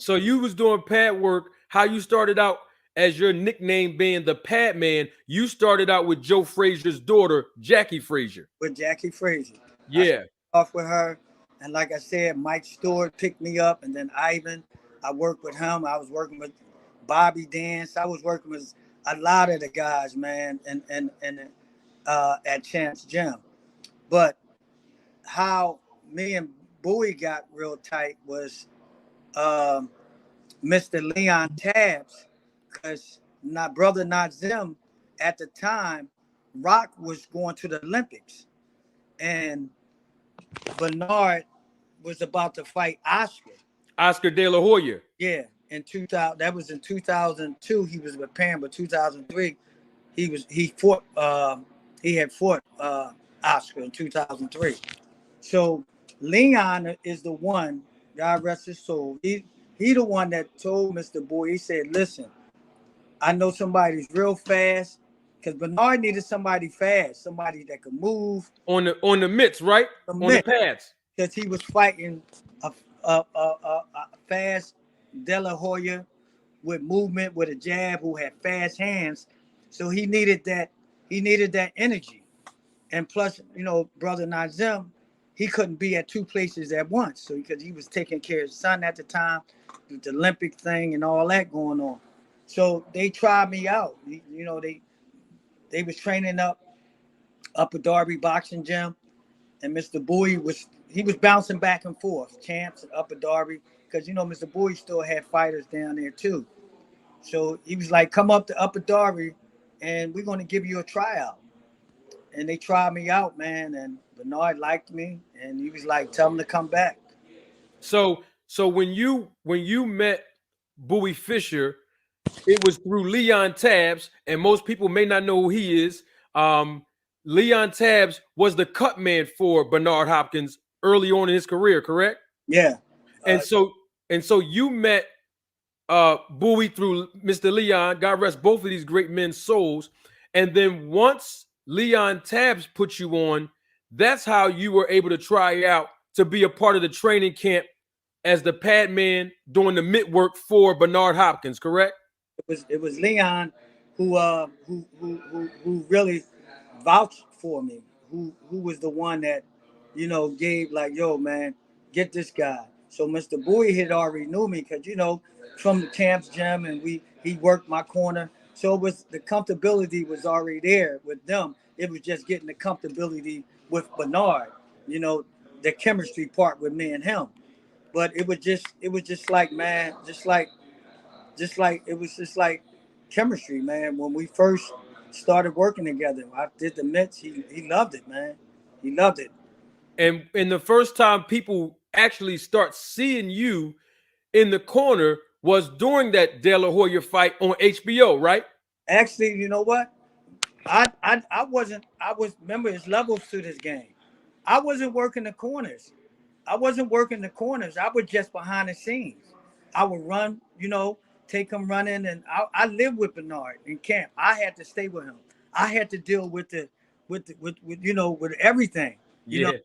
So you was doing pad work. How you started out as your nickname being the Pad Man? You started out with Joe Frazier's daughter, Jackie Frazier. with Jackie Frazier. I started Yeah. off with her, and like I said, Mike Stewart picked me up, and then Ivan. I worked with him. I was working with Bobby Dance. I was working with a lot of the guys, man, and at Champs Gym. But how me and Bowie got real tight was um, Mr. Leon Tabs, because not brother not Zim at the time, Rock was going to the Olympics, and Bernard was about to fight Oscar. Oscar De La Hoya. Yeah, in 2000, that was in 2002. He was with Pam, but 2003, he had fought Oscar in 2003. So Leon is the one, God rest his soul. He the one that told Mr. Boy. He said, "Listen, I know somebody's real fast, because Bernard needed somebody fast, somebody that could move On the mitts, right? the On the mitt, pads. because he was fighting a fast De La Hoya with movement, with a jab, who had fast hands. So he needed that. He needed that energy, and plus, brother Nazim, he couldn't be at two places at once. So because he was taking care of his son at the time, with the Olympic thing and all that going on. So they tried me out. They was training up a Darby boxing gym, and Mr. Bowie was bouncing back and forth, champs and Upper Darby, because Mr. Bowie still had fighters down there too. So he was like, "Come up to Upper Darby, and we're gonna give you a tryout." And they tried me out, man, and Bernard liked me, and he was like, "Tell him to come back." So when you met Bowie Fisher, it was through Leon Tabs, and most people may not know who he is. Um, Leon Tabs was the cut man for Bernard Hopkins early on in his career, correct? Yeah, And uh, so you met Bowie through Mr. Leon. God rest both of these great men's souls. And then once Leon Tabs put you on, that's how you were able to try out to be a part of the training camp as the pad man doing the mid work for Bernard Hopkins, correct? it was Leon who really vouched for me, who was the one that gave, like, "Yo, man, get this guy." So Mr. Bowie had already knew me, because from the Champs Gym, and he worked my corner. So it was, the comfortability was already there with them. It was just getting the comfortability with Bernard, you know, the chemistry part with me and him. But it was just like, man, just like it was just like chemistry, man. When we first started working together, I did the mitts. He loved it, man. He loved it. And the first time people actually start seeing you in the corner was during that De La Hoya fight on HBO, right? Actually, you know what? I wasn't. I was, remember, there's levels to this game. I wasn't working the corners. I wasn't working the corners. I was just behind the scenes. I would run, take him running, and I lived with Bernard in camp. I had to stay with him. I had to deal with everything. You know, Yeah,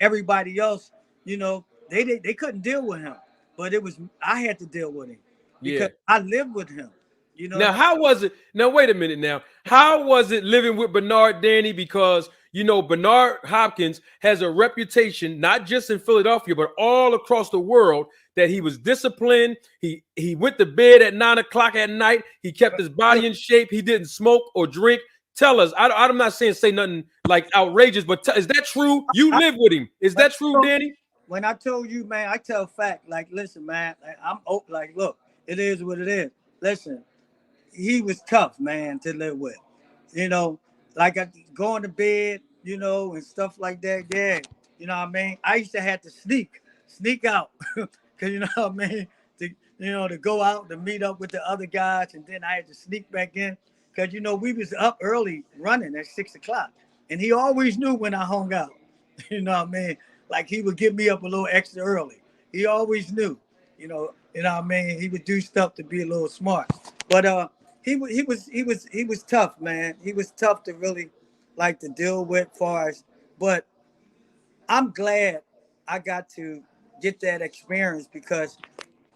everybody else, they couldn't deal with him, but it was, I had to deal with him because yeah. I lived with him. You know, Now, how was it? Now, wait a minute. Now, how was it living with Bernard Danny? Because Bernard Hopkins has a reputation not just in Philadelphia but all across the world that he was disciplined. He went to bed at 9 o'clock at night. He kept his body in shape. He didn't smoke or drink. Tell us. I'm not saying say nothing like outrageous, but is that true? You I, live with him. Is when that true, I told Danny? when I told you, man, I tell fact. Like, listen, man, like, look, it is what it is. Listen, he was tough, man, to live with. You know, like, I going to bed, and stuff like that. Yeah, you know what I mean. I used to have to sneak out, cause you know what I mean. To go out to meet up with the other guys, and then I had to sneak back in, cause we was up early running at 6 o'clock, and he always knew when I hung out. You know what I mean? Like, he would get me up a little extra early. He always knew. You know what I mean? He would do stuff to be a little smart. But he was tough, man. He was tough to really like to deal with, far as. But I'm glad I got to get that experience, because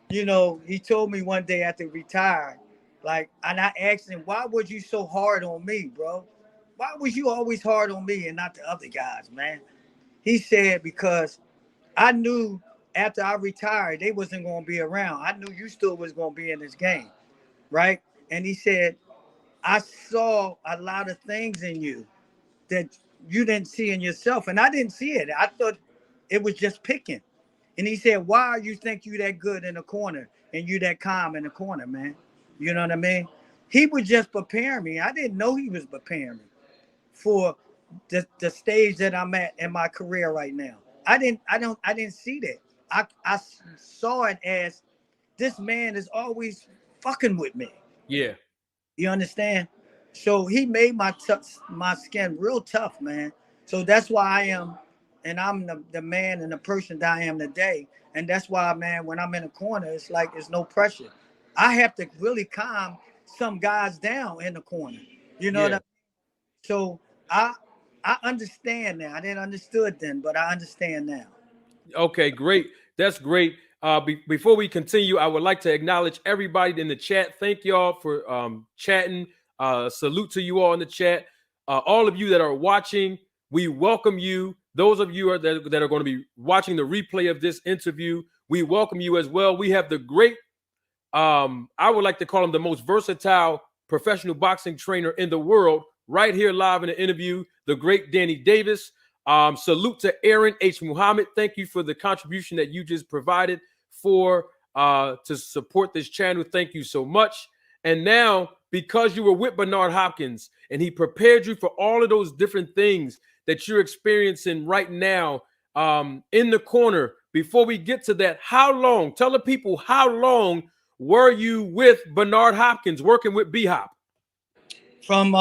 he told me one day after he retired, like, and I asked him, why was you so hard on me, bro? Why was you always hard on me and not the other guys, man? He said, because I knew after I retired, they wasn't going to be around. I knew you still was going to be in this game, right? And he said, I saw a lot of things in you that you didn't see in yourself, and I didn't see it. I thought it was just picking. And he said, "Why you think you that good in the corner and you that calm in the corner, man? You know what I mean?" He was just preparing me. I didn't know he was preparing me for the stage that I'm at in my career right now. I didn't see that. I saw it as this man is always fucking with me. Yeah. You understand? So he made my skin real tough, man. So that's why I am, and I'm the man and the person that I am today. And that's why, man, when I'm in a corner, it's like it's no pressure. I have to really calm some guys down in the corner. You know what I Yeah. mean? So I I understand now. I didn't understood then, but I understand now. Okay, great. That's great. Before we continue, I would like to acknowledge everybody in the chat. Thank y'all for chatting. Salute to you all in the chat. All of you that are watching, we welcome you. Those of you that are going to be watching the replay of this interview, we welcome you as well. We have the great, I would like to call him the most versatile professional boxing trainer in the world, right here live in the interview, the great Danny Davis. Salute to Aaron H. Muhammad. Thank you for the contribution that you just provided for to support this channel. Thank you so much. And now, because you were with Bernard Hopkins and he prepared you for all of those different things that you're experiencing right now in the corner, before we get to that, how long, tell the people, how long were you with Bernard Hopkins working with B Hop? From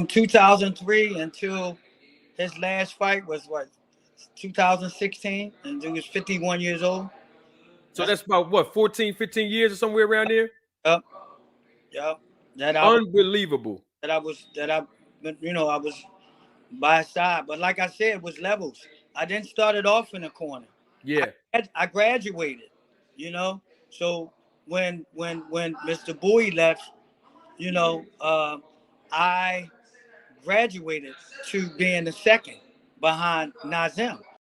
2003 until his last fight was what, 2016, and he was 51 years old. So That's that's about what, 14, 15 years or somewhere around there? up, yep. That I was, Unbelievable. I was by his side. But like I said, it was levels. I didn't start it off in the corner. Yeah. I graduated, you know. So when Mr. Bowie left, you know, I graduated to being the second behind Nazim.